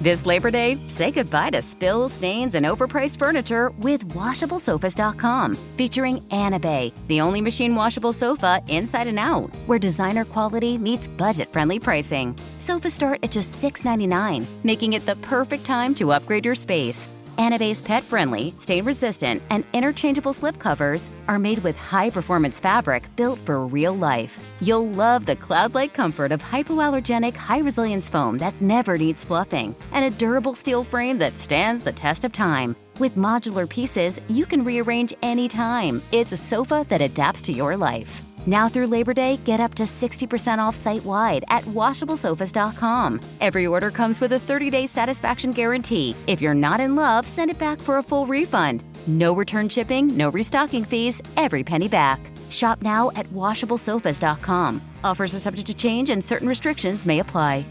This Labor Day, say goodbye to spills, stains, and overpriced furniture with WashableSofas.com, featuring Anabay, the only machine washable sofa inside and out, where designer quality meets budget-friendly pricing. Sofas start at just $6.99, making it the perfect time to upgrade your space. Anabay's pet-friendly, stain-resistant, and interchangeable slipcovers are made with high-performance fabric built for real life. You'll love the cloud-like comfort of hypoallergenic, high-resilience foam that never needs fluffing, and a durable steel frame that stands the test of time. With modular pieces, you can rearrange anytime. It's a sofa that adapts to your life. Now through Labor Day, get up to 60% off site-wide at WashableSofas.com. Every order comes with a 30-day satisfaction guarantee. If you're not in love, send it back for a full refund. No return shipping, no restocking fees, every penny back. Shop now at WashableSofas.com. Offers are subject to change and certain restrictions may apply.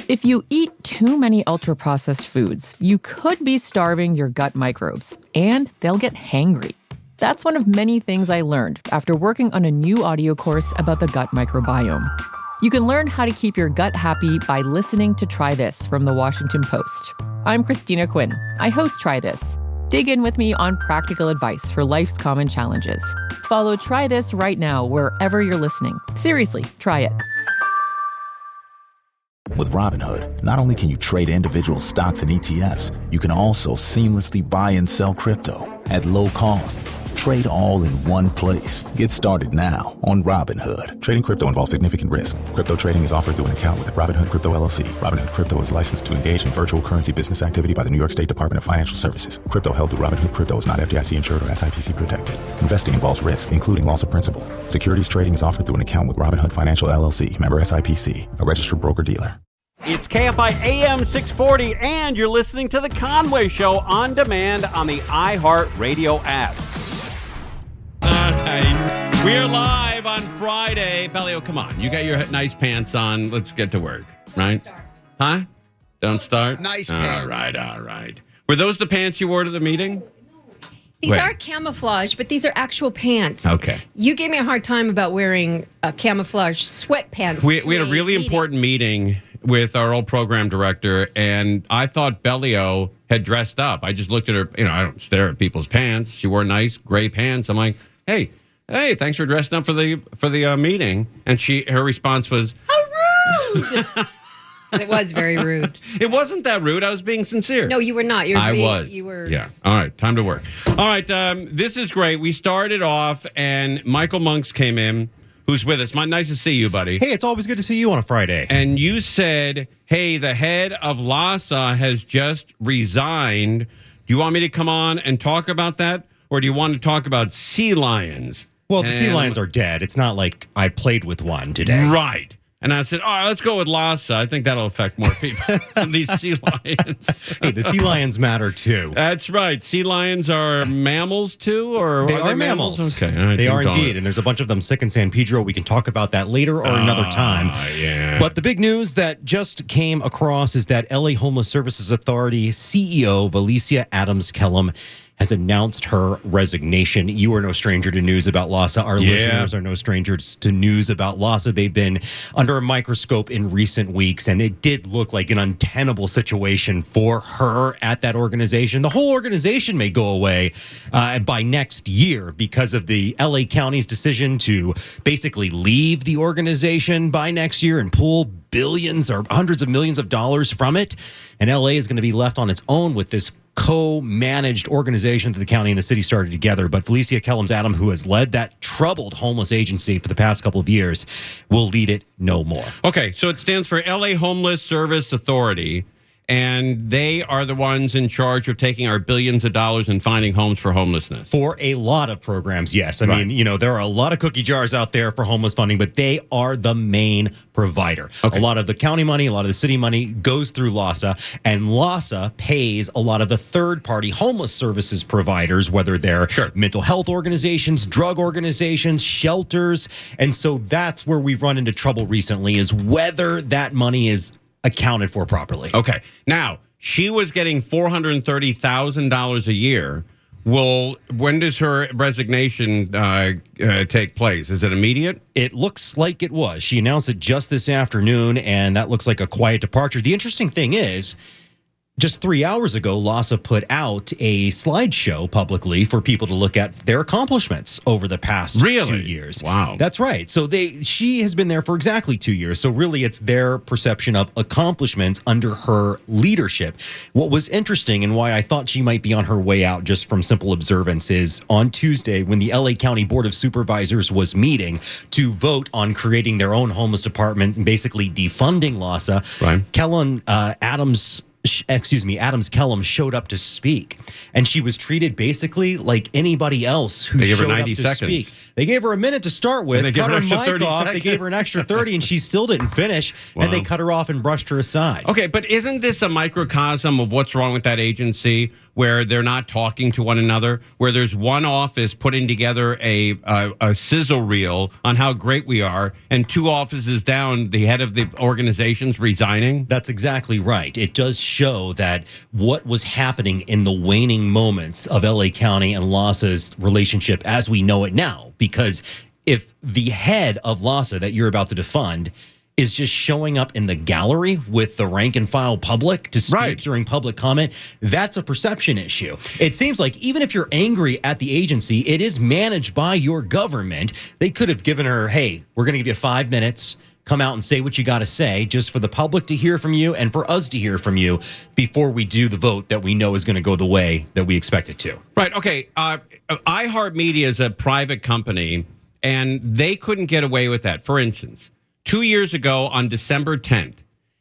If you eat too many ultra-processed foods, you could be starving your gut microbes, and they'll get hangry. That's one of many things I learned after working on a new audio course about the gut microbiome. You can learn how to keep your gut happy by listening to Try This from the Washington Post. I'm Christina Quinn. I host Try This. Dig in with me on practical advice for life's common challenges. Follow Try This right now wherever you're listening. Seriously, try it. With Robinhood, not only can you trade individual stocks and ETFs, you can also seamlessly buy and sell crypto at low costs. Trade all in one place. Get started now on Robinhood. Trading crypto involves significant risk. Crypto trading is offered through an account with Robinhood Crypto LLC. Robinhood Crypto is licensed to engage in virtual currency business activity by the New York State Department of Financial Services. Crypto held through Robinhood Crypto is not FDIC insured or SIPC protected. Investing involves risk, including loss of principal. Securities trading is offered through an account with Robinhood Financial LLC, member SIPC, a registered broker-dealer. It's KFI AM 640, and you're listening to The Conway Show on demand on the iHeartRadio app. All right. We are live on Friday. Bellio, come on. You got your nice pants on. Let's get to work, right? Don't start. Huh? Don't start? Nice pants. All right. Were those the pants you wore to the meeting? These are camouflage, but these are actual pants. Okay. You gave me a hard time about wearing camouflage sweatpants. We had a really important meeting with our old program director, and I thought Bellio had dressed up. I just looked at her, I don't stare at people's pants. She wore nice gray pants. I'm like, hey, thanks for dressing up for the meeting. And her response was, how rude. It was very rude. It wasn't that rude. I was being sincere. No, you were not. I was. You were. Yeah. All right. Time to work. All right. This is great. We started off, and Michael Monks came in, who's with us. Nice to see you, buddy. Hey, it's always good to see you on a Friday. And you said, hey, the head of LASA has just resigned. Do you want me to come on and talk about that? Or do you want to talk about sea lions? Well, the sea lions are dead. It's not like I played with one today. Right. And I said, all right, let's go with LASA. I think that'll affect more people than these sea lions. Hey, the sea lions matter, too. That's right. Sea lions are mammals, too? Or They are mammals. Okay. All right, they are indeed. And there's a bunch of them sick in San Pedro. We can talk about that later or another time. Yeah. But the big news that just came across is that LA Homeless Services Authority CEO Valicia Adams-Kellum has announced her resignation. You are no stranger to news about LASA. Our listeners are no strangers to news about LASA. They've been under a microscope in recent weeks, and it did look like an untenable situation for her at that organization. The whole organization may go away by next year because of the LA County's decision to basically leave the organization by next year and pull billions or hundreds of millions of dollars from it. And LA is going to be left on its own with this co-managed organization that the county and the city started together. But Valicia Kellums-Adam, who has led that troubled homeless agency for the past couple of years, will lead it no more. Okay, so it stands for LA Homeless Service Authority, and they are the ones in charge of taking our billions of dollars and finding homes for homelessness. For a lot of programs, yes. I mean, there are a lot of cookie jars out there for homeless funding, but they are the main provider. Okay. A lot of the county money, a lot of the city money goes through LASA, and LASA pays a lot of the third-party homeless services providers, whether they're mental health organizations, drug organizations, shelters. And so that's where we've run into trouble recently, is whether that money is accounted for properly. Okay. Now, she was getting $430,000 a year, when does her resignation take place? Is it immediate? It looks like it was. She announced it just this afternoon, and that looks like a quiet departure. The interesting thing is, just 3 hours ago, LASA put out a slideshow publicly for people to look at their accomplishments over the past 2 years. Wow. That's right. So she has been there for exactly 2 years. So really, it's their perception of accomplishments under her leadership. What was interesting and why I thought she might be on her way out just from simple observance is on Tuesday, when the LA County Board of Supervisors was meeting to vote on creating their own homeless department and basically defunding LASA, right. Adams Kellum showed up to speak, and she was treated basically like anybody else who showed up to speak. They gave her a minute to start with, cut her mic off, they gave her an extra 30, and she still didn't finish, and they cut her off and brushed her aside. Okay, but isn't this a microcosm of what's wrong with that agency, where they're not talking to one another, where there's one office putting together a sizzle reel on how great we are, and 2 offices down, the head of the organization's resigning? That's exactly right. It does show that what was happening in the waning moments of LA County and LASA's relationship as we know it now, because if the head of LASA that you're about to defund is just showing up in the gallery with the rank and file public to speak during public comment, that's a perception issue. It seems like even if you're angry at the agency, it is managed by your government. They could have given her, hey, we're going to give you 5 minutes. Come out and say what you got to say, just for the public to hear from you and for us to hear from you before we do the vote that we know is going to go the way that we expect it to. Right. Okay. iHeartMedia is a private company, and they couldn't get away with that. For instance, 2 years ago on December 10th,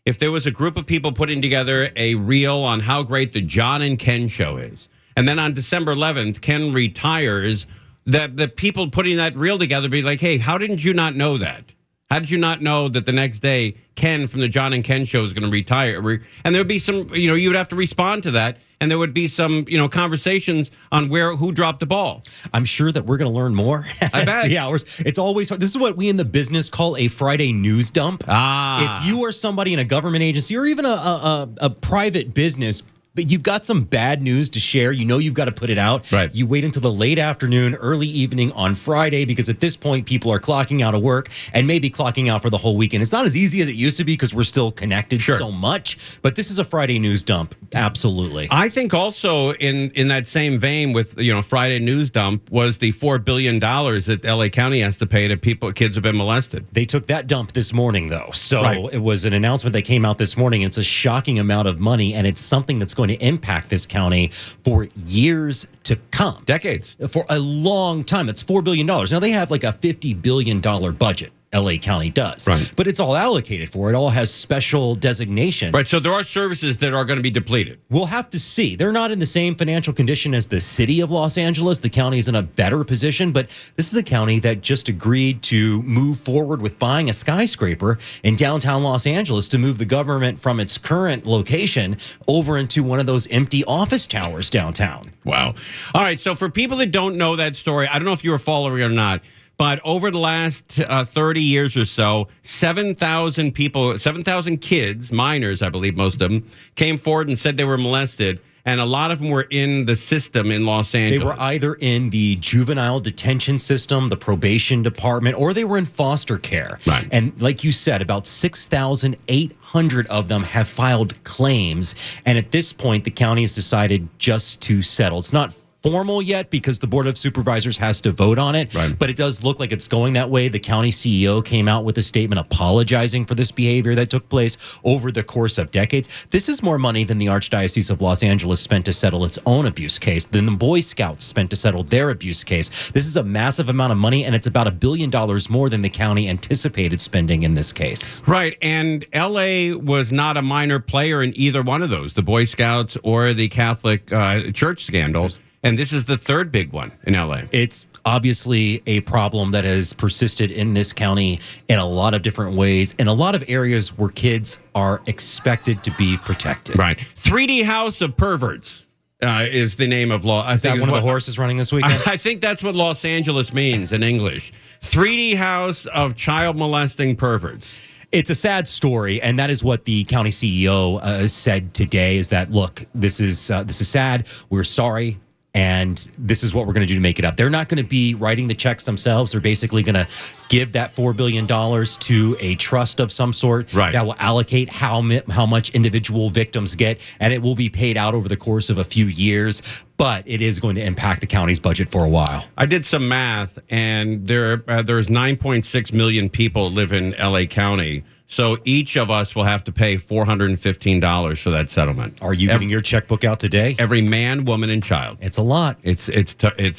if there was a group of people putting together a reel on how great the John and Ken show is, and then on December 11th, Ken retires, the people putting that reel together be like, hey, how didn't you not know that? How did you not know that the next day Ken from the John and Ken show is going to retire? And there would be some, you would have to respond to that. And there would be some, conversations on who dropped the ball. I'm sure that we're going to learn more as the hours. It's always hard. This is what we in the business call a Friday news dump. If you are somebody in a government agency or even a private business, but you've got some bad news to share, you've got to put it out. Right. You wait until the late afternoon, early evening on Friday, because at this point, people are clocking out of work and maybe clocking out for the whole weekend. It's not as easy as it used to be because we're still connected so much. But this is a Friday news dump. Absolutely. I think also in that same vein with, Friday news dump was the $4 billion that LA County has to pay to kids who've been molested. They took that dump this morning, though. So It was an announcement that came out this morning. It's a shocking amount of money, and it's something that's going to impact this county for years to come. Decades. For a long time. That's $4 billion. Now, they have like a $50 billion budget. LA County does. Right. But it's all allocated for. It all has special designations. Right. So there are services that are going to be depleted. We'll have to see. They're not in the same financial condition as the city of Los Angeles. The county is in a better position, but this is a county that just agreed to move forward with buying a skyscraper in downtown Los Angeles to move the government from its current location over into one of those empty office towers downtown. Wow. All right. So for people that don't know that story, I don't know if you were following it or not, but over the last 30 years or so, 7,000 people, 7,000 kids, minors, I believe most of them, came forward and said they were molested. And a lot of them were in the system in Los Angeles. They were either in the juvenile detention system, the probation department, or they were in foster care. Right. And like you said, about 6,800 of them have filed claims. And at this point, the county has decided just to settle. It's not formal yet because the Board of Supervisors has to vote on it, but it does look like it's going that way. The county CEO came out with a statement apologizing for this behavior that took place over the course of decades. This is more money than the Archdiocese of Los Angeles spent to settle its own abuse case, than the Boy Scouts spent to settle their abuse case. This is a massive amount of money, and it's about $1 billion more than the county anticipated spending in this case. Right, and L.A. was not a minor player in either one of those, the Boy Scouts or the Catholic Church scandals. And this is the third big one in L.A. It's obviously a problem that has persisted in this county in a lot of different ways, in a lot of areas where kids are expected to be protected. Right. 3D House of Perverts is the name of law. Is that one of the horses running this weekend? I think that's what Los Angeles means in English. 3D House of Child Molesting Perverts. It's a sad story, and that is what the county CEO said today, is that, look, this is sad. We're sorry and this is what we're going to do to make it up. They're not going to be writing the checks themselves. They're basically going to give that $4 billion to a trust of some sort that will allocate how much individual victims get, and it will be paid out over the course of a few years, but it is going to impact the county's budget for a while. I did some math, and there's 9.6 million people live in L.A. County. So each of us will have to pay $415 for that settlement. Are you getting your checkbook out today? Every man, woman, and child. It's a lot. It's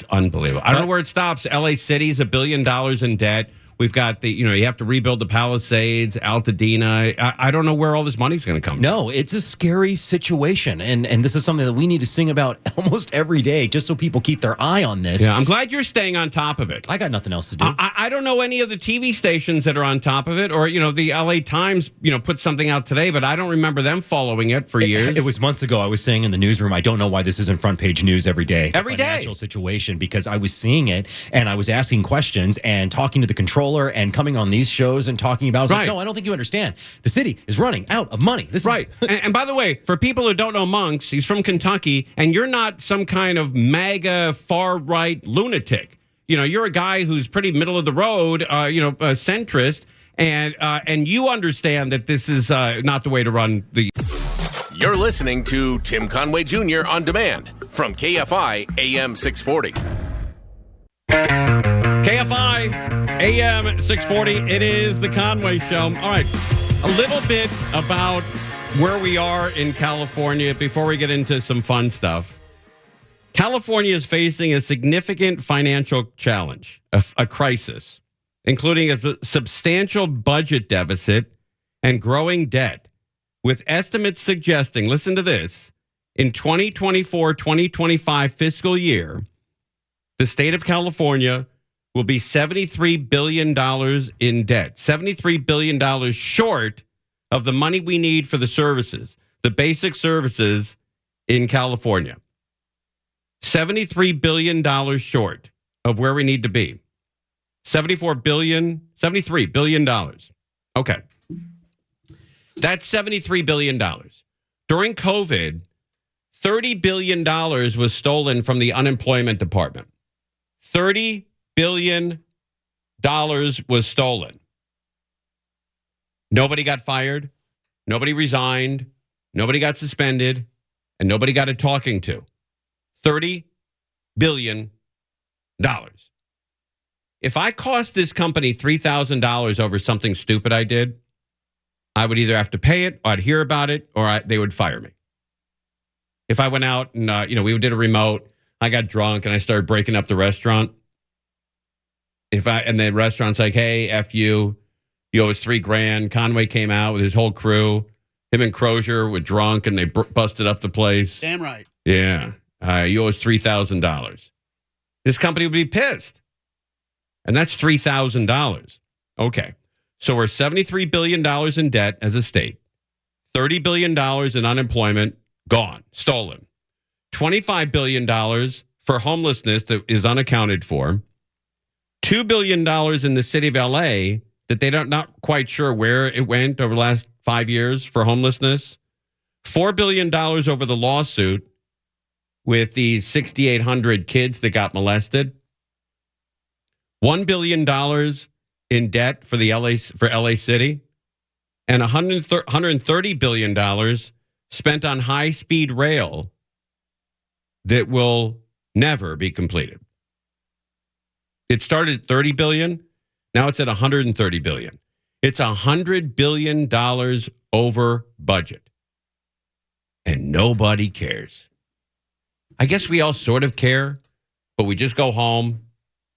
unbelievable. I don't know where it stops. LA City's $1 billion in debt. We've got you have to rebuild the Palisades, Altadena. I don't know where all this money's going to come from. No, it's a scary situation. And this is something that we need to sing about almost every day just so people keep their eye on this. Yeah, I'm glad you're staying on top of it. I got nothing else to do. I don't know any of the TV stations that are on top of it, or, the LA Times, put something out today, but I don't remember them following it for years. It was months ago. I was saying in the newsroom, I don't know why this isn't front page news every day. Every day. Financial situation, because I was seeing it and I was asking questions and talking to the controller and coming on these shows and talking about, like, no, I don't think you understand. The city is running out of money. And by the way, for people who don't know Monks, he's from Kentucky, and you're not some kind of MAGA far-right lunatic. You're a guy who's pretty middle of the road, centrist, and you understand that this is not the way to run the... You're listening to Tim Conway Jr. On Demand from KFI AM 640. KFI AM 640. It is the Conway Show. All right, a little bit about where we are in California before we get into some fun stuff. California is facing a significant financial challenge, a crisis, including a substantial budget deficit and growing debt, with estimates suggesting, listen to this, in 2024-2025 fiscal year, the state of California will be $73 billion in debt, $73 billion short of the money we need for the services, the basic services in California. $73 billion short of where we need to be. $73 billion. Okay. That's $73 billion. During COVID, $30 billion was stolen from the unemployment department. $30 billion was stolen. Nobody got fired. Nobody resigned. Nobody got suspended. And nobody got a talking to. $30 billion. If I cost this company $3,000 over something stupid I did, I would either have to pay it, or I'd hear about it, or they would fire me. If I went out and, we did a remote, I got drunk and I started breaking up the restaurant. And the restaurant's like, hey, F you owe us $3,000. Conway came out with his whole crew. Him and Crozier were drunk and they busted up the place. Damn right. Yeah. You owe us $3,000. This company would be pissed. And that's $3,000. Okay. So we're $73 billion in debt as a state. $30 billion in unemployment, gone, stolen. $25 billion for homelessness that is unaccounted for. $2 billion in the city of LA that they're not quite sure where it went over the last 5 years for homelessness. $4 billion over the lawsuit with these 6,800 kids that got molested. $1 billion in debt for LA City, and $130 billion spent on high-speed rail that will never be completed. It started at $30 billion. Now it's at $130 billion. It's $100 billion over budget. And nobody cares. I guess we all sort of care, but we just go home.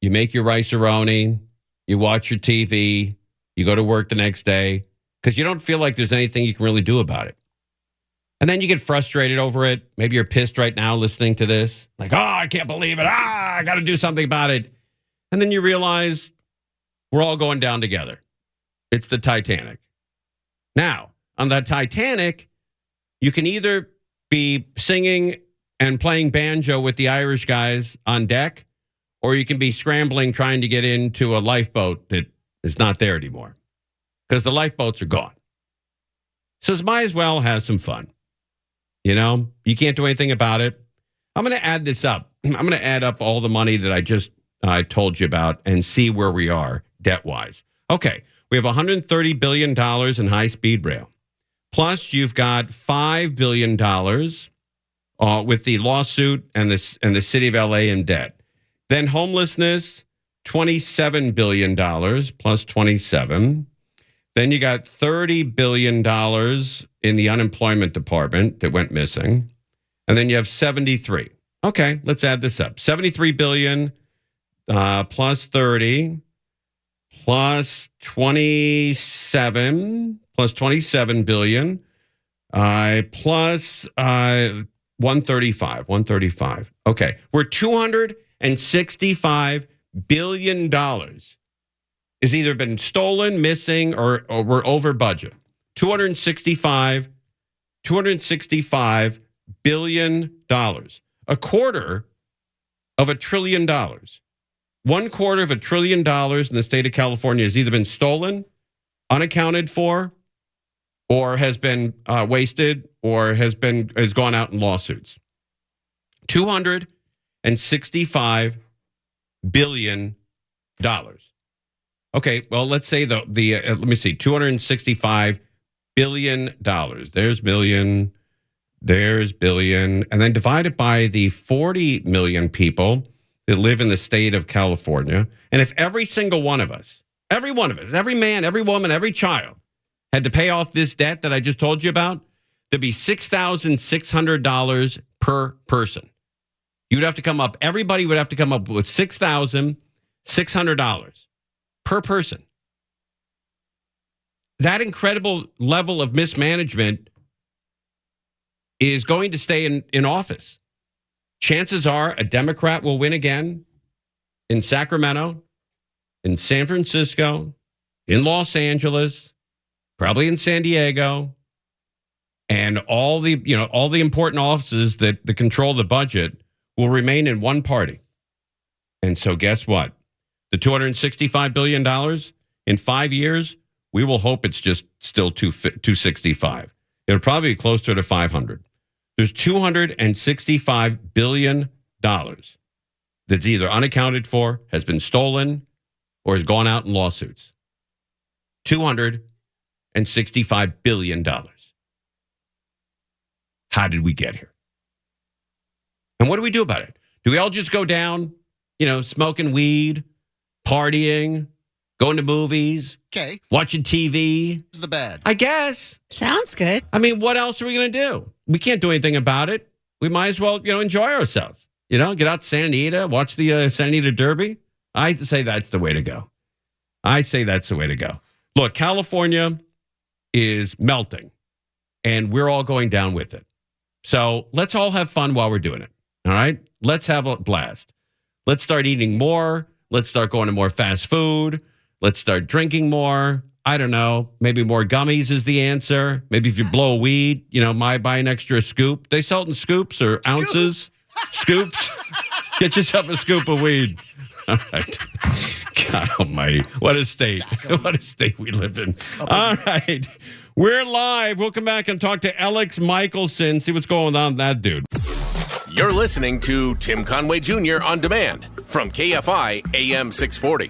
You make your rice-a-roni. You watch your TV. You go to work the next day because you don't feel like there's anything you can really do about it. And then you get frustrated over it. Maybe you're pissed right now listening to this. Like, oh, I can't believe it. I got to do something about it. And then you realize we're all going down together. It's the Titanic. Now, on the Titanic, you can either be singing and playing banjo with the Irish guys on deck, or you can be scrambling trying to get into a lifeboat that is not there anymore because the lifeboats are gone. So it might as well have some fun. You can't do anything about it. I'm going to add this up. I'm going to add up all the money that I just told you about and see where we are debt-wise. Okay, we have $130 billion in high-speed rail. Plus, you've got $5 billion with the lawsuit and the city of LA in debt. Then homelessness, $27 billion plus 27. Then you got $30 billion in the unemployment department that went missing. And then you have 73. Okay, let's add this up. 73 billion plus 30 plus 27 billion plus 135. Okay, we're $265 billion has either been stolen, missing, or we're over budget. $265 billion. A quarter of $1 trillion. $1/4 of $1 trillion in the state of California has either been stolen, unaccounted for, or has been wasted, or has gone out in lawsuits. $265 billion. Okay, well, let's say let me see, $265 billion. There's million, there's billion, and then divide it by the 40 million people that live in the state of California. And if every single one of us, every man, every woman, every child had to pay off this debt that I just told you about, there'd be $6,600 per person. Everybody would have to come up with $6,600 per person. That incredible level of mismanagement is going to stay in office. Chances are a Democrat will win again in Sacramento, in San Francisco, in Los Angeles, probably in San Diego, and all the important offices that control the budget will remain in one party. And so guess what? The $265 billion in 5 years, we will hope it's just still 265. It'll probably be closer to 500. There's $265 billion that's either unaccounted for, has been stolen, or has gone out in lawsuits. $265 billion. How did we get here? And what do we do about it? Do we all just go down, smoking weed, partying, going to movies, watching TV? This is the bad. I guess. Sounds good. I mean, what else are we going to do? We can't do anything about it. We might as well, enjoy ourselves. Get out to Santa Anita, watch the Santa Anita Derby. I say that's the way to go. Look, California is melting, and we're all going down with it. So let's all have fun while we're doing it. All right? Let's have a blast. Let's start eating more. Let's start going to more fast food. Let's start drinking more. I don't know. Maybe more gummies is the answer. Maybe if you blow a weed, buy an extra scoop. They sell it in scoops or ounces. Scoops. Get yourself a scoop of weed. All right. God almighty. What a state. What a state we live in. All right. We're live. We'll come back and talk to Elex Michealson. See what's going on with that dude. You're listening to Tim Conway Jr. On Demand from KFI AM 640.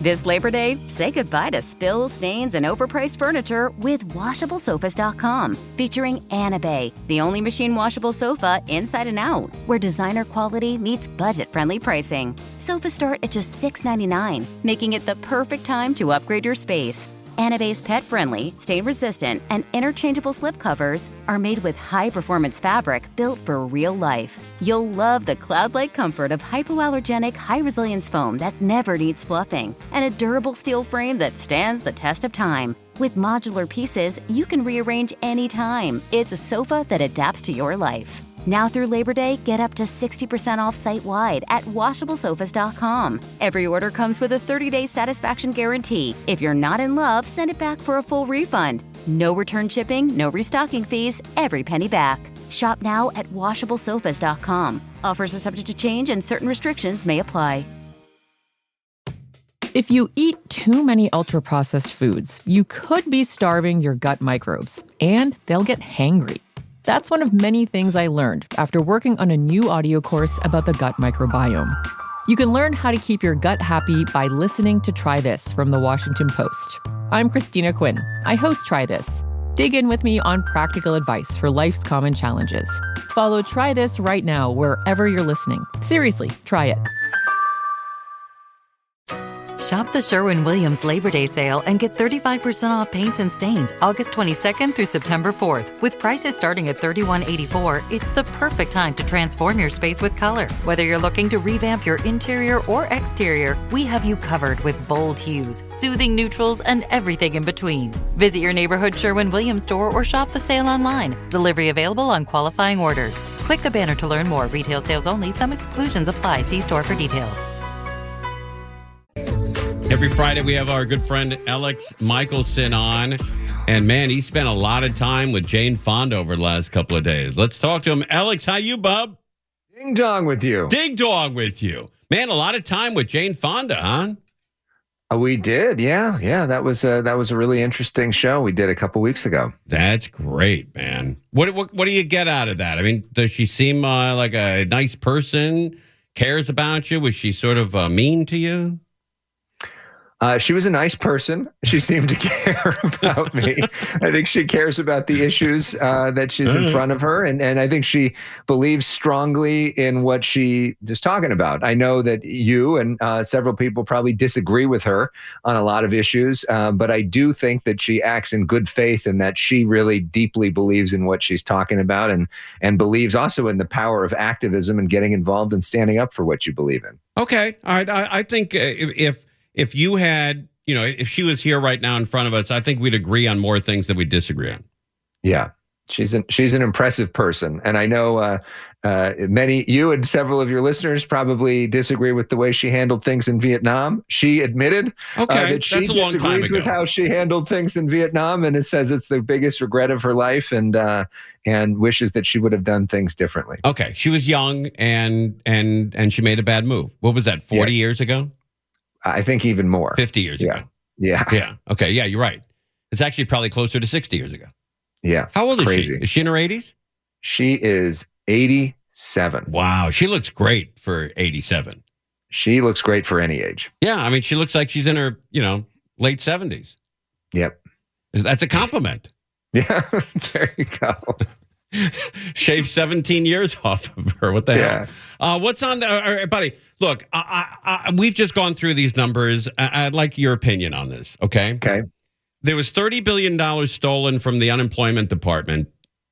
This Labor Day, say goodbye to spills, stains, and overpriced furniture with WashableSofas.com. Featuring Anabay, the only machine washable sofa inside and out, where designer quality meets budget-friendly pricing. Sofas start at just $6.99, making it the perfect time to upgrade your space. Anabay's pet-friendly, stain-resistant, and interchangeable slipcovers are made with high-performance fabric built for real life. You'll love the cloud-like comfort of hypoallergenic, high-resilience foam that never needs fluffing, and a durable steel frame that stands the test of time. With modular pieces, you can rearrange anytime. It's a sofa that adapts to your life. Now through Labor Day, get up to 60% off site-wide at WashableSofas.com. Every order comes with a 30-day satisfaction guarantee. If you're not in love, send it back for a full refund. No return shipping, no restocking fees, every penny back. Shop now at WashableSofas.com. Offers are subject to change and certain restrictions may apply. If you eat too many ultra-processed foods, you could be starving your gut microbes, and they'll get hangry. That's one of many things I learned after working on a new audio course about the gut microbiome. You can learn how to keep your gut happy by listening to Try This from the Washington Post. I'm Christina Quinn. I host Try This. Dig in with me on practical advice for life's common challenges. Follow Try This right now wherever you're listening. Seriously, try it. Shop the Sherwin-Williams Labor Day sale and get 35% off paints and stains August 22nd through September 4th. With prices starting at $31.84, it's the perfect time to transform your space with color. Whether you're looking to revamp your interior or exterior, we have you covered with bold hues, soothing neutrals, and everything in between. Visit your neighborhood Sherwin-Williams store or shop the sale online. Delivery available on qualifying orders. Click the banner to learn more. Retail sales only. Some exclusions apply. See store for details. Every Friday, we have our good friend Elex Michealson on. And, man, he spent a lot of time with Jane Fonda over the last couple of days. Let's talk to him. Elex, how you, bub? Ding dong with you. Ding dong with you. Man, a lot of time with Jane Fonda, huh? We did, yeah. That was a really interesting show we did a couple weeks ago. That's great, man. What do you get out of that? I mean, does she seem like a nice person, cares about you? Was she sort of mean to you? She was a nice person. She seemed to care about me. I think she cares about the issues that she's in front of her. And I think she believes strongly in what she is talking about. I know that you and several people probably disagree with her on a lot of issues, but I do think that she acts in good faith and that she really deeply believes in what she's talking about and believes also in the power of activism and getting involved and standing up for what you believe in. Okay. All right. I think if you had, if she was here right now in front of us, I think we'd agree on more things that we disagree on. Yeah, she's an impressive person. And I know you and several of your listeners probably disagree with the way she handled things in Vietnam. She admitted that she disagrees with how she handled things in Vietnam, and it says it's the biggest regret of her life and wishes that she would have done things differently. Okay. She was young and she made a bad move. What was that, 40 years ago? I think even more. 50 years ago. Yeah. Okay. Yeah, you're right. It's actually probably closer to 60 years ago. Yeah. How old is she? Is she in her 80s? She is 87. Wow. She looks great for 87. She looks great for any age. Yeah. I mean, she looks like she's in her, late 70s. Yep. That's a compliment. Yeah. There you go. Shave 17 years off of her. What the hell? What's on the buddy? Look, we've just gone through these numbers. I'd like your opinion on this. Okay. There was $30 billion stolen from the unemployment department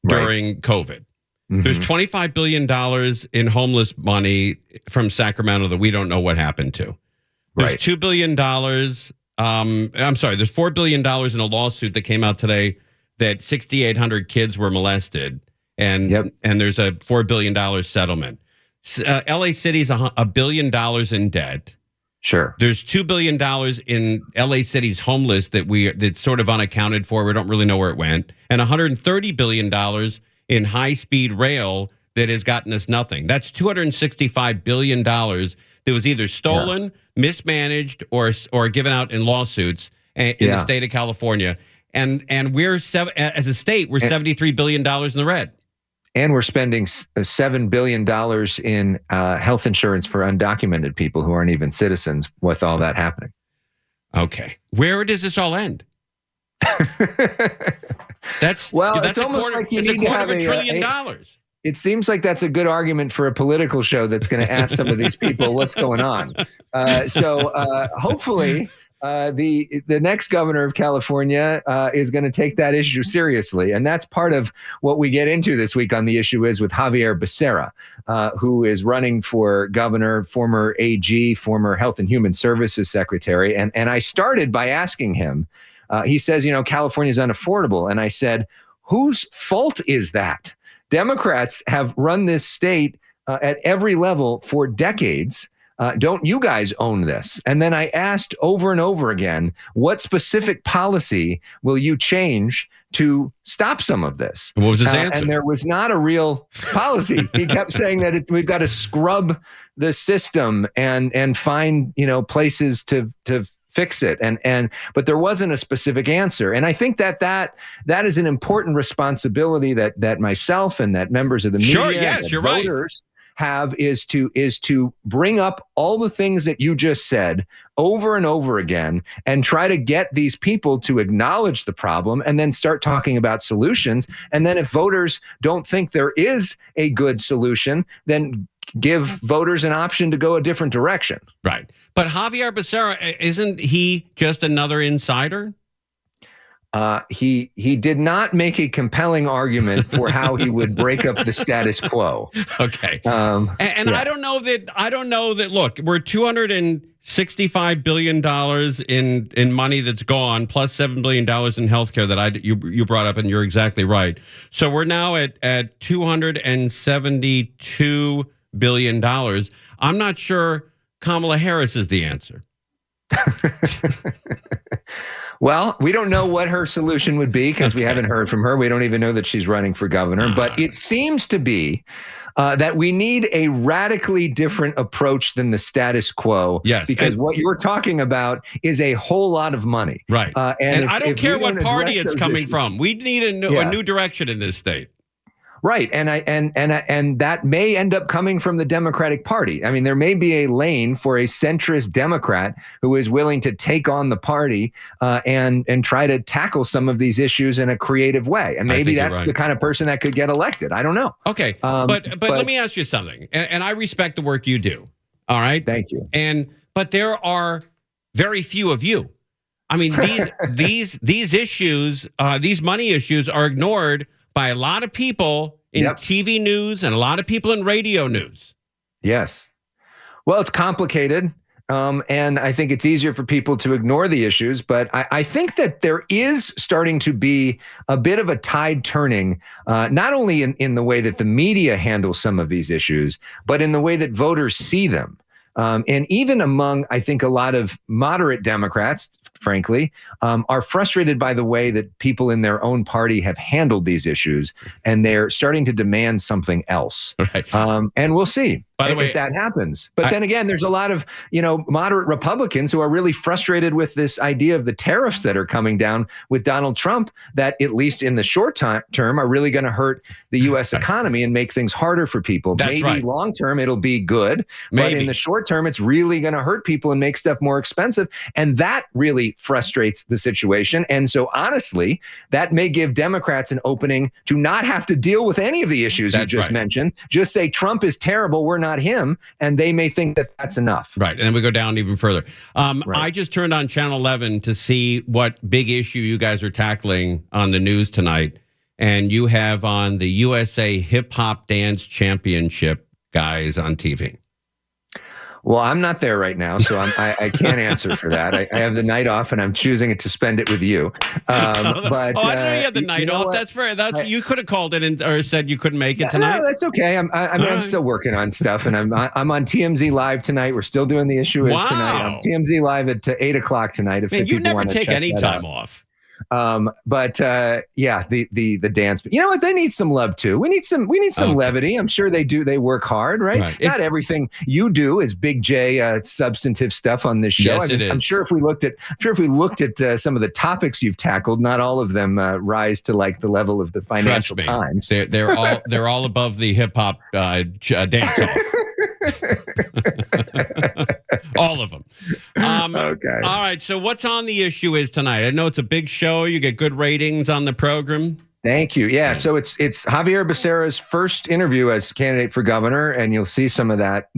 during COVID. Mm-hmm. There's $25 billion in homeless money from Sacramento that we don't know what happened to. There's $2 billion. I'm sorry. There's $4 billion in a lawsuit that came out today that 6,800 kids were molested. And there's a $4 billion settlement. LA City's $1 billion in debt. Sure. There's $2 billion in LA City's homeless that's sort of unaccounted for. We don't really know where it went. And $130 billion in high-speed rail that has gotten us nothing. That's $265 billion that was either stolen, mismanaged, or given out in lawsuits in the state of California. And we're, as a state, we're $73 billion in the red. And we're spending $7 billion in health insurance for undocumented people who aren't even citizens with all that happening. Okay. Where does this all end? That's almost like you need to have $250 billion. It seems like that's a good argument for a political show that's going to ask some of these people what's going on. So hopefully the next governor of California is going to take that issue seriously. And that's part of what we get into this week on The Issue Is with Javier Becerra, who is running for governor, former AG, former Health and Human Services Secretary. And I started by asking him, he says, California is unaffordable. And I said, whose fault is that? Democrats have run this state at every level for decades. Don't you guys own this? And then I asked over and over again, what specific policy will you change to stop some of this? What was his answer? And there was not a real policy. He kept saying that we've got to scrub the system and find places to fix it. But there wasn't a specific answer. And I think that is an important responsibility that myself and that members of the media, yes, you're voters have is to bring up all the things that you just said over and over again and try to get these people to acknowledge the problem and then start talking about solutions. And then if voters don't think there is a good solution, then give voters an option to go a different direction. Right. But Javier Becerra, isn't he just another insider? He did not make a compelling argument for how he would break up the status quo. Okay. I don't know that. Look, we're $265 billion in money that's gone, plus $7 billion in healthcare that you brought up, and you're exactly right. So we're now at $272 billion. I'm not sure Kamala Harris is the answer. Well, we don't know what her solution would be because we haven't heard from her. We don't even know that she's running for governor. But it seems to be that we need a radically different approach than the status quo. Yes. Because what you're talking about is a whole lot of money. Right. And I don't care what party it's coming from. We need a new direction in this state. Right, and that may end up coming from the Democratic Party. I mean, there may be a lane for a centrist Democrat who is willing to take on the party and try to tackle some of these issues in a creative way. And maybe that's the kind of person that could get elected. I don't know. Okay, but let me ask you something. And I respect the work you do. All right, thank you. But there are very few of you. I mean, these issues, these money issues, are ignored by a lot of people in TV news and a lot of people in radio news. Yes. Well, it's complicated. And I think it's easier for people to ignore the issues. But I think that there is starting to be a bit of a tide turning, not only in the way that the media handles some of these issues, but in the way that voters see them. And even among, I think, a lot of moderate Democrats, frankly, are frustrated by the way that people in their own party have handled these issues, and they're starting to demand something else. Right. And we'll see if that happens. But then again, there's a lot of, moderate Republicans who are really frustrated with this idea of the tariffs that are coming down with Donald Trump that, at least in the short term, are really going to hurt the U.S. economy and make things harder for people. Maybe long term, it'll be good. But in the short term, it's really going to hurt people and make stuff more expensive. And that really frustrates the situation. And so honestly, that may give Democrats an opening to not have to deal with any of the issues you just mentioned. Just say Trump is terrible, we're not him, and they may think that that's enough. Right, and then we go down even further. I just turned on Channel 11 to see what big issue you guys are tackling on the news tonight, and you have on the USA Hip Hop Dance Championship guys on TV. Well, I'm not there right now, so I can't answer for that. I have the night off, and I'm choosing to spend it with you. But I didn't know you had the night off. What? That's fair. You could have called it or said you couldn't make it tonight. No, that's okay. I'm still working on stuff, and I'm on TMZ Live tonight. We're still doing the issue is tonight. I'm TMZ Live at 8:00 tonight. If you never take any time off. The dance, but you know what? They need some love too. We need some levity. I'm sure they do. They work hard, right? Not everything you do is big J substantive stuff on this show. Yes, it is. I'm sure if we looked at some of the topics you've tackled, not all of them rise to like the level of the Financial Times. They're all above the hip hop dance off. All of them. Okay. All right. So what's on the issue is tonight? I know it's a big show. You get good ratings on the program. Thank you. Yeah. So it's Javier Becerra's first interview as candidate for governor, and you'll see some of that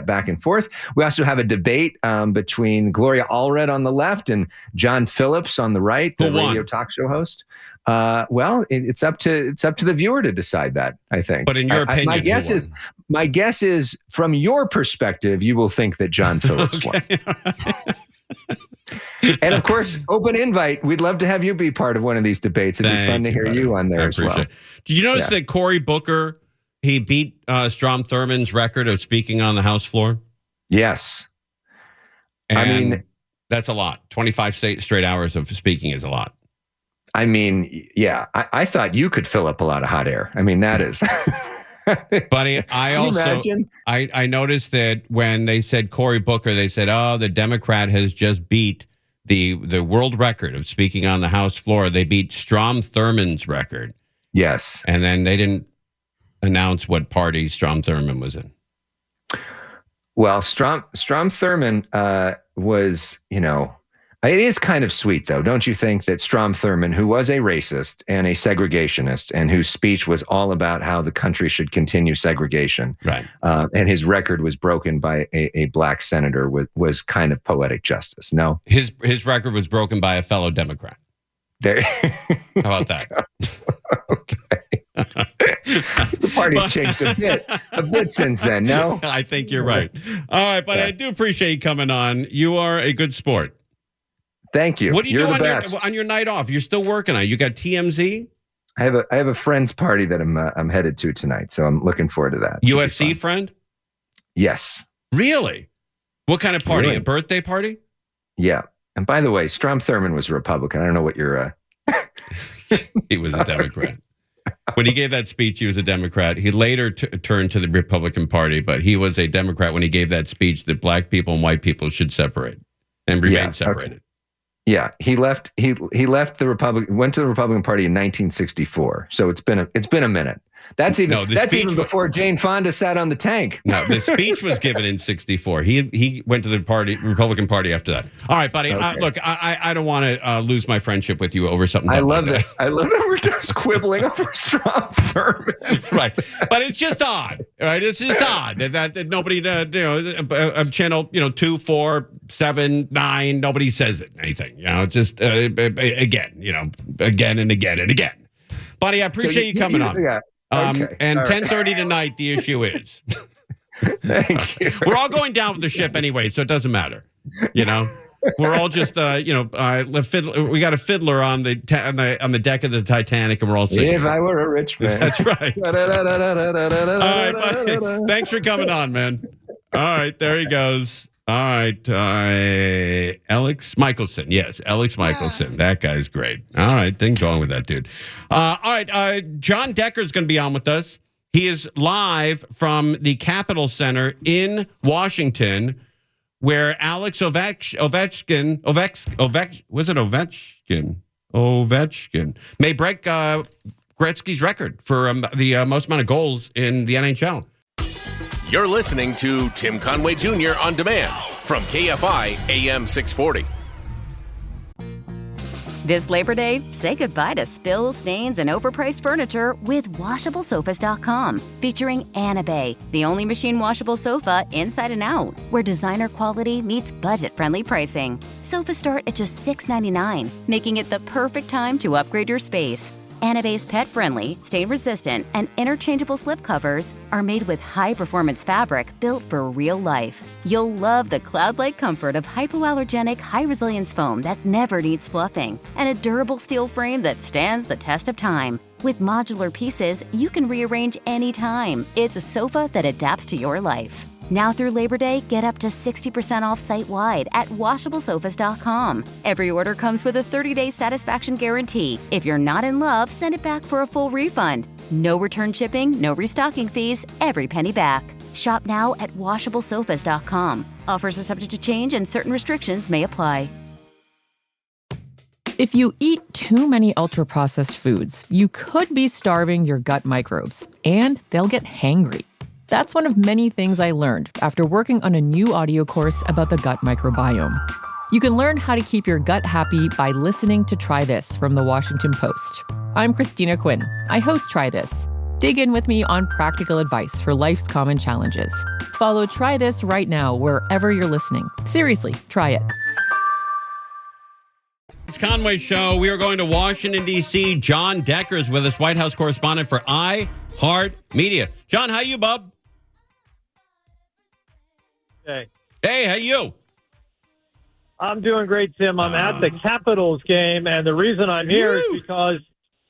back and forth. We also have a debate between Gloria Allred on the left and John Phillips on the right, the radio talk show host. Well, it's up to the viewer to decide that, I think. But in your opinion, my guess is from your perspective, you will think that John Phillips won. And of course, open invite. We'd love to have you be part of one of these debates. It'd be fun to hear you on there as well. Did you notice that Cory Booker, he beat Strom Thurmond's record of speaking on the House floor? Yes. And I mean, that's a lot. 25 straight hours of speaking is a lot. I mean, yeah, I thought you could fill up a lot of hot air. I mean, that is. Buddy, I noticed that when they said Cory Booker, they said, oh, the Democrat has just beat the world record of speaking on the House floor. They beat Strom Thurmond's record. Yes. And then they didn't announce what party Strom Thurmond was in. Well, Strom Thurmond was, it is kind of sweet, though, don't you think, that Strom Thurmond, who was a racist and a segregationist and whose speech was all about how the country should continue segregation, right? And his record was broken by a black senator, was kind of poetic justice. No? His record was broken by a fellow Democrat. There. How about that? Okay. The party's changed a bit since then, no? I think you're right. All right, but I do appreciate you coming on. You are a good sport. Thank you. What do you You're do on your night off? You're still working on it. You got TMZ? I have a friend's party that I'm headed to tonight, so I'm looking forward to that. USC friend? Yes. Really? What kind of party? Really? A birthday party? Yeah. And by the way, Strom Thurmond was a Republican. I don't know what you're... He was a Democrat. When he gave that speech, he was a Democrat. He later turned to the Republican Party, but he was a Democrat when he gave that speech that black people and white people should separate and remain separated. Okay. Yeah, he left the Republican, went to the Republican Party in 1964. So it's been a minute. That's even before Jane Fonda sat on the tank. No, the speech was given in 64. He went to the Republican Party after that. All right, buddy. Okay. Look, I don't want to lose my friendship with you over something. I love that. I love that we're just quibbling over Strom Thurmond. Right, but it's just odd. Right, it's just odd that nobody, of channel 2, 4, 7, 9, nobody says it. Anything, just again and again and again. Buddy, I appreciate you coming on. Yeah. Okay. And all 10:30 tonight, the issue is. Thank you. We're all going down with the ship anyway, so it doesn't matter. We're all just, we got a fiddler on the deck of the Titanic, and we're all singing. If I were a rich man. That's right. All right, buddy. Thanks for coming on, man. All right, there he goes. All right, Elex Michealson. Yes, Elex Michealson. That guy's great. All right, things wrong with that dude. All right, John Decker's going to be on with us. He is live from the Capitol Center in Washington, where Alex Ovechkin may break Gretzky's record for the most amount of goals in the NHL. You're listening to Tim Conway Jr. on demand from KFI AM 640. This Labor Day, say goodbye to spills, stains, and overpriced furniture with WashableSofas.com. Featuring Anabay, the only machine washable sofa inside and out, where designer quality meets budget-friendly pricing. Sofas start at just $6.99, making it the perfect time to upgrade your space. Anabay's pet-friendly, stain-resistant, and interchangeable slipcovers are made with high-performance fabric built for real life. You'll love the cloud-like comfort of hypoallergenic, high-resilience foam that never needs fluffing, and a durable steel frame that stands the test of time. With modular pieces, you can rearrange anytime. It's a sofa that adapts to your life. Now through Labor Day, get up to 60% off site-wide at WashableSofas.com. Every order comes with a 30-day satisfaction guarantee. If you're not in love, send it back for a full refund. No return shipping, no restocking fees, every penny back. Shop now at WashableSofas.com. Offers are subject to change and certain restrictions may apply. If you eat too many ultra-processed foods, you could be starving your gut microbes, and they'll get hangry. That's one of many things I learned after working on a new audio course about the gut microbiome. You can learn how to keep your gut happy by listening to Try This from the Washington Post. I'm Christina Quinn. I host Try This. Dig in with me on practical advice for life's common challenges. Follow Try This right now wherever you're listening. Seriously, try it. It's Conway Show. We are going to Washington, D.C. John Decker is with us, White House correspondent for iHeartMedia. John, how you, bub? Hey, how you? I'm doing great, Tim. I'm at the Capitals game, and the reason I'm here is because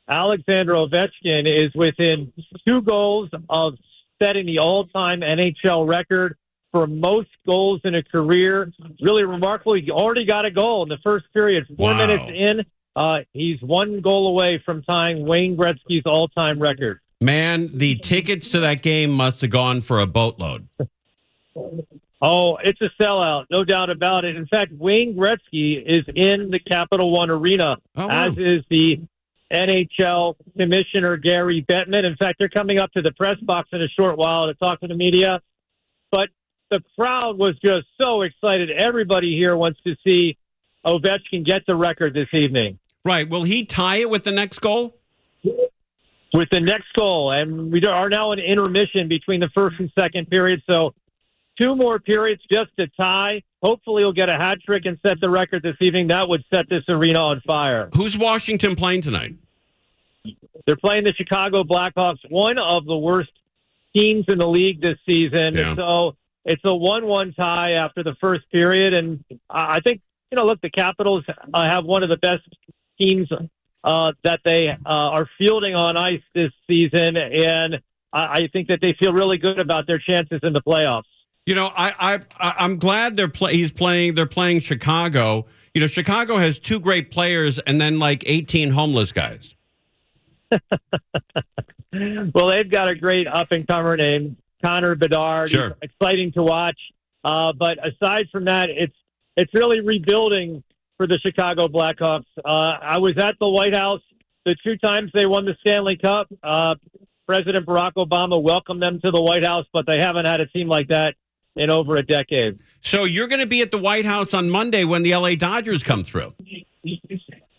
Alexander Ovechkin is within 2 goals of setting the all-time NHL record for most goals in a career. Really remarkable. He already got a goal in the first period. 4 minutes in, he's 1 goal away from tying Wayne Gretzky's all-time record. Man, the tickets to that game must have gone for a boatload. Oh, it's a sellout, no doubt about it. In fact, Wayne Gretzky is in the Capital One Arena, as is the NHL Commissioner Gary Bettman. In fact, they're coming up to the press box in a short while to talk to the media. But the crowd was just so excited. Everybody here wants to see Ovechkin get the record this evening. Right. Will he tie it with the next goal? With the next goal. And we are now in intermission between the first and second period. So 2 more periods just to tie. Hopefully he'll get a hat trick and set the record this evening. That would set this arena on fire. Who's Washington playing tonight? They're playing the Chicago Blackhawks, one of the worst teams in the league this season. Yeah. So it's a 1-1 tie after the first period. And I think, look, the Capitals have one of the best teams that they are fielding on ice this season. And I think that they feel really good about their chances in the playoffs. I'm glad they're playing Chicago. Chicago has 2 great players and then like 18 homeless guys. Well, they've got a great up-and-comer named Connor Bedard. Sure. He's exciting to watch. But aside from that, it's really rebuilding for the Chicago Blackhawks. I was at the White House the 2 times they won the Stanley Cup. President Barack Obama welcomed them to the White House, but they haven't had a team like that in over a decade. So you're going to be at the White House on Monday when the LA Dodgers come through.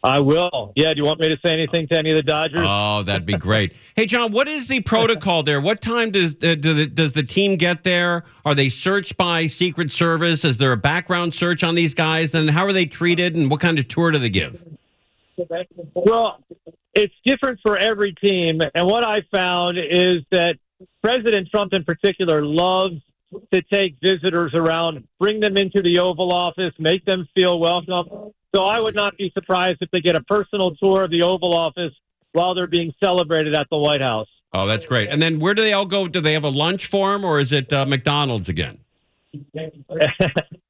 I will. Yeah, do you want me to say anything to any of the Dodgers? Oh, that'd be great. Hey, John, what is the protocol there? What time does the team get there? Are they searched by Secret Service? Is there a background search on these guys? And how are they treated? And what kind of tour do they give? Well, it's different for every team. And what I found is that President Trump in particular loves to take visitors around, bring them into the Oval Office, make them feel welcome. So I would not be surprised if they get a personal tour of the Oval Office while they're being celebrated at the White House. Oh, that's great. And then where do they all go? Do they have a lunch for them, or is it McDonald's again? That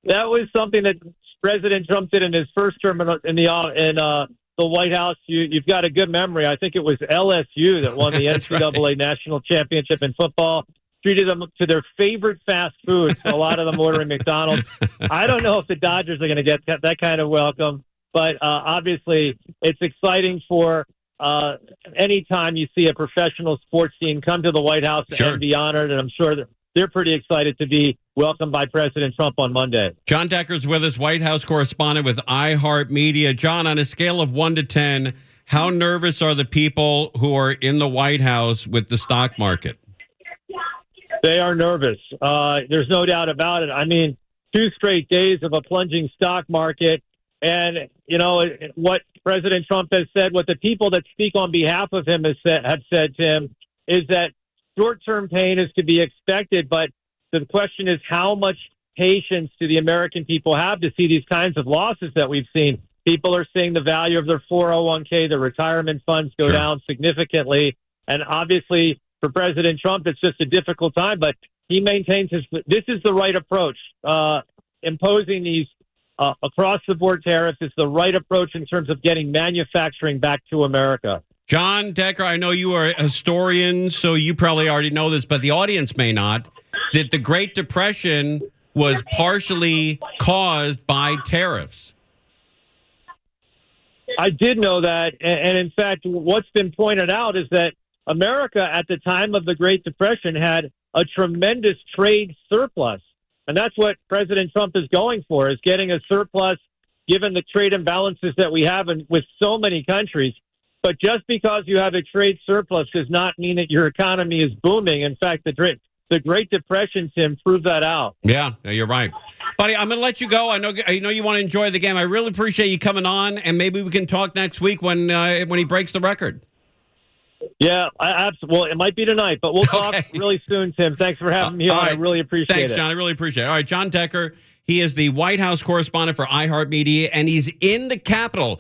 was something that President Trump did in his first term in the White House. You've got a good memory. I think it was LSU that won the NCAA national championship in football. Treated them to their favorite fast food. So a lot of them ordering McDonald's. I don't know if the Dodgers are going to get that kind of welcome, but obviously it's exciting for any time you see a professional sports team come to the White House and be honored. And I'm sure that they're pretty excited to be welcomed by President Trump on Monday. John Decker's with us, White House correspondent with iHeartMedia. John, on a scale of 1 to 10, how nervous are the people who are in the White House with the stock market? They are nervous. There's no doubt about it. I mean, 2 straight days of a plunging stock market. And, what President Trump has said, what the people that speak on behalf of him have said to him is that short-term pain is to be expected. But the question is, how much patience do the American people have to see these kinds of losses that we've seen? People are seeing the value of their 401k, their retirement funds go down significantly. And obviously, for President Trump, it's just a difficult time, but he maintains this is the right approach. Imposing these across-the-board tariffs is the right approach in terms of getting manufacturing back to America. John Decker, I know you are a historian, so you probably already know this, but the audience may not, that the Great Depression was partially caused by tariffs. I did know that, and in fact, what's been pointed out is that America at the time of the Great Depression had a tremendous trade surplus. And that's what President Trump is going for, is getting a surplus given the trade imbalances that we have with so many countries. But just because you have a trade surplus does not mean that your economy is booming. In fact, the Great Depression, Tim, proved that out. Yeah, you're right. Buddy, I'm going to let you go. I know you want to enjoy the game. I really appreciate you coming on, and maybe we can talk next week when he breaks the record. Yeah, well, it might be tonight, but we'll talk really soon, Tim. Thanks for having me on. Right. I really appreciate it. Thanks, John. I really appreciate it. All right, John Decker. He is the White House correspondent for iHeartMedia, and he's in the Capitol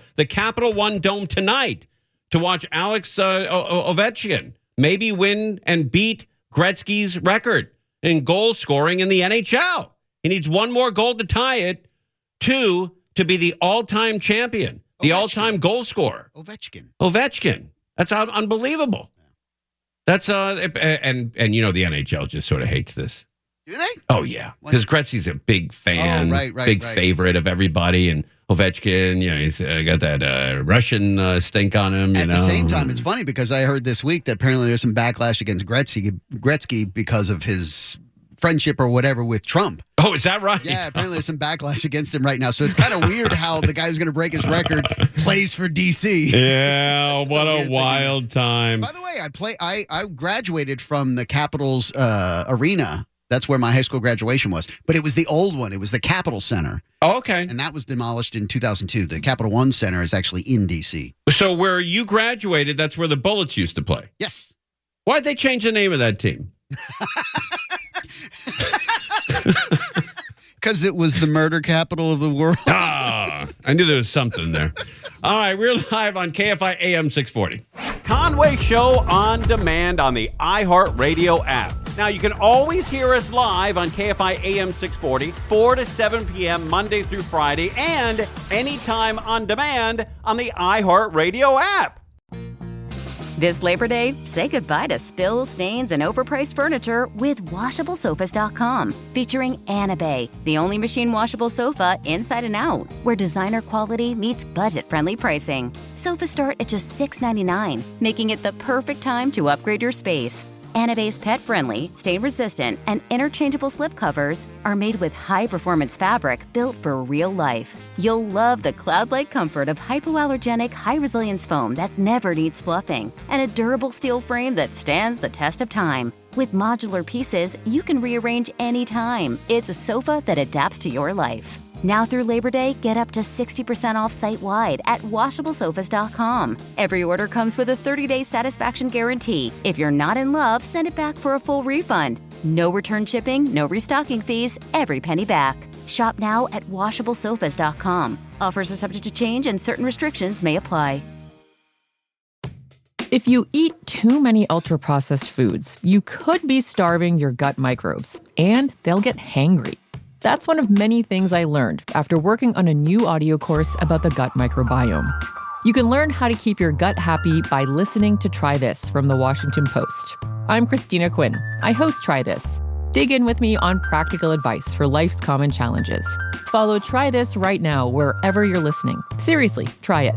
One Dome tonight to watch Alex Ovechkin maybe win and beat Gretzky's record in goal scoring in the NHL. He needs 1 more goal to tie it, 2 to be the all-time champion, the all-time goal scorer. Ovechkin. That's unbelievable. That's and the NHL just sort of hates this. Do they? Oh, yeah. Because Gretzky's a big fan, right, big favorite of everybody. And Ovechkin, he's got that Russian stink on him. At the same time, it's funny because I heard this week that apparently there's some backlash against Gretzky because of his friendship or whatever with Trump. Oh, is that right? Yeah, apparently there's some backlash against him right now. So it's kind of weird how the guy who's going to break his record plays for D.C. Yeah, what a wild time. By the way, I graduated from the Capitals arena. That's where my high school graduation was. But it was the old one. It was the Capitol Center. Oh, okay. And that was demolished in 2002. The Capital One Center is actually in D.C. So where you graduated, that's where the Bullets used to play? Yes. Why'd they change the name of that team? Because it was the murder capital of the world. I knew there was something there. All right, we're live on KFI AM 640. Conway Show on demand on the iHeartRadio app. Now, you can always hear us live on KFI AM 640, 4 to 7 p.m. Monday through Friday, and anytime on demand on the iHeartRadio app. This Labor Day, say goodbye to spills, stains, and overpriced furniture with WashableSofas.com. Featuring Anna Bay, the only machine washable sofa inside and out, where designer quality meets budget-friendly pricing. Sofas start at just $6.99, making it the perfect time to upgrade your space. Anna Bay's pet-friendly, stain-resistant, and interchangeable slip covers are made with high-performance fabric built for real life. You'll love the cloud-like comfort of hypoallergenic, high-resilience foam that never needs fluffing, and a durable steel frame that stands the test of time. With modular pieces, you can rearrange anytime. It's a sofa that adapts to your life. Now through Labor Day, get up to 60% off site-wide at WashableSofas.com. Every order comes with a 30-day satisfaction guarantee. If you're not in love, send it back for a full refund. No return shipping, no restocking fees, every penny back. Shop now at WashableSofas.com. Offers are subject to change and certain restrictions may apply. If you eat too many ultra-processed foods, you could be starving your gut microbes, and they'll get hangry. That's one of many things I learned after working on a new audio course about the gut microbiome. You can learn how to keep your gut happy by listening to Try This from the Washington Post. I'm Christina Quinn. I host Try This. Dig in with me on practical advice for life's common challenges. Follow Try This right now wherever you're listening. Seriously, try it.